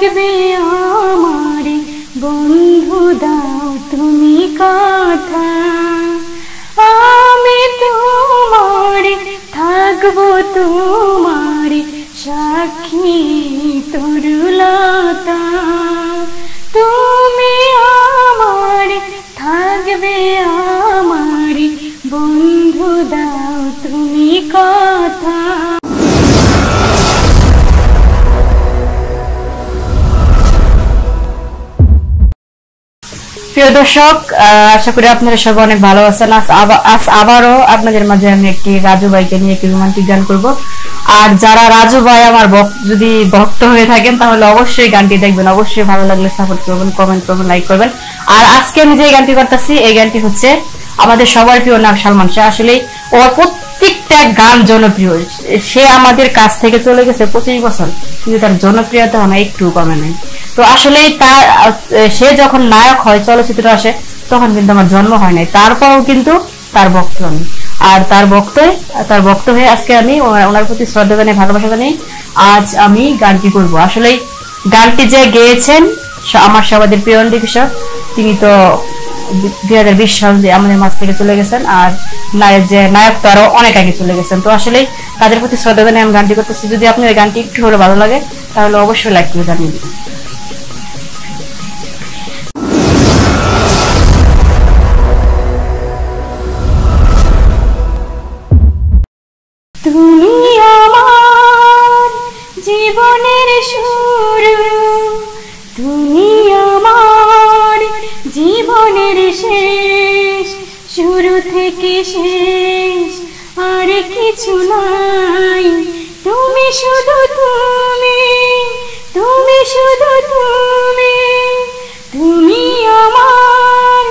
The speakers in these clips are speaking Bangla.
থাকবে আমারে বন্ধু দাও তুমি কথা, আমি তোমারে থাকবো তোমারে সাক্ষী তরুলতা। তুমি আমারে থাকবে আমারে বন্ধু দাও তুমি কথা। প্রিয় দর্শক, আশা করি আপনারা সবাই অনেক ভালো আছেন। আজ আবারও আপনাদের মাঝে আমি একটি রাজু ভাইকে নিয়ে একটি রোমান্টিক গান করব। আর যারা রাজু ভাই আমার যদি ভক্ত হয়ে থাকেন তাহলে অবশ্যই গানটি দেখবেন, অবশ্যই ভালো লাগলে সাপোর্ট করবেন, কমেন্ট করবেন, লাইক করবেন। আর আজকে আমি যে গানটি করতেছি এই গানটি হচ্ছে আমাদের সবার প্রিয় নাম সালমান শাহ। আসলে ওর প্রত্যেকটা গান জনপ্রিয়। সে আমাদের কাছ থেকে চলে গেছে 25 বছর, কিন্তু তার জনপ্রিয়তা আমার একটু কমে নাই। তো আসলে সে যখন নায়ক হয় চলচ্চিত্র আসে তখন কিন্তু আমার জন্ম হয় নাই, তারপরও কিন্তু তার ভক্ত আমি। আর তার ভক্ত হয়ে আজকে আমি ওনার প্রতি শ্রদ্ধা জানিয়ে, ভালোবাসা জানিয়ে আজ আমি গানটি করব। আসলে গানটি যে গেয়েছেন আমার সবাদের প্রিয় অন্ডি কিশোর, তিনি তো 2020 সাল যে আমাদের মাঝ থেকে চলে গেছেন। আর নায়ক তো আরো অনেক আগে চলে গেছেন। তো আসলে তাদের প্রতি শ্রদ্ধা জানিয়ে আমি গানটি করতেছি। যদি আপনার গানটি একটু হলে ভালো লাগে তাহলে অবশ্যই লাইক করে জানিয়ে দিন। তুমি আমার জীবনের শুরু, তুমি আমার জীবনের শেষ, শুরু থেকে শেষ আর কিছু নাই। তুমি শুধু তুমি, তুমি শুধু তুমি, তুমি আমার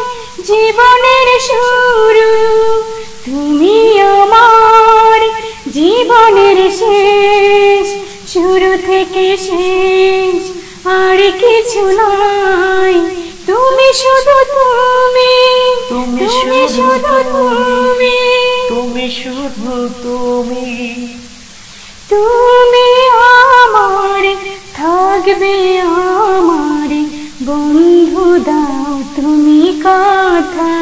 জীবনের শুরু, তুমি আমার জীবনের শেষ, শুরু থেকে শেষ আর কিছু নাই। তুমি শুধু তুমি, তুমি শুধু তুমি, তুমি শুধু তুমি, তুমি আমার থাকবে আমারে বন্ধু দাও তুমি কথা,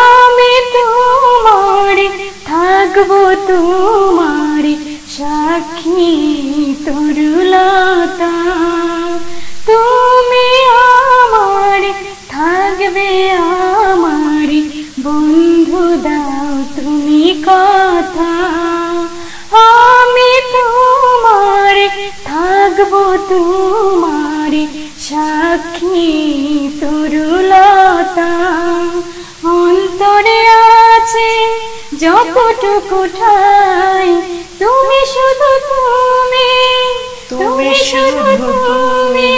আমি তোমারে থাকবো তোমারে সাক্ষী তরুলতা। তুমি আমারে থাকবে আমারে বন্ধু দাও তুমি কথা, আমি তোমারে থাকবো তোমারে সাক্ষী তরুলতা। অন্তরে আছে যতটুকু ঠাই, তুমি শুধু তুমি, তুমি শুধু তুমি,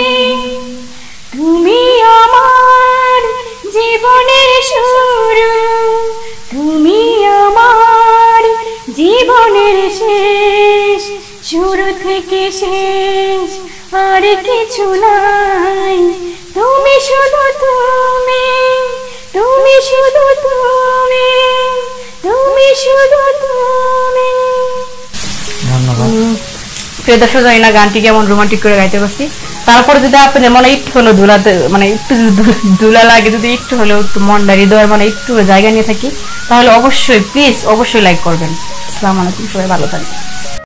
তুমি আমার জীবনের শুরু, তুমি আমার জীবনের শেষ, শুরু থেকে শেষ আর কিছু নাই। তুমি শুধু তুমি, তুমি শুধু তুমি, তুমি শুধু তুমি। ধন্যবাদ। প্রিয় দর্শক, জানি না গানটি কেমন রোমান্টিক করে গাইতে পারছি। তারপরে যদি আপনাদের মনে একটু হলো একটু দুলা লাগে, যদি একটু হলেও একটু মনটা হৃদয়ের একটু জায়গা নিয়ে থাকি তাহলে অবশ্যই প্লিজ অবশ্যই লাইক করবেন। আসসালামু আলাইকুম, সবাই ভালো থাকবেন।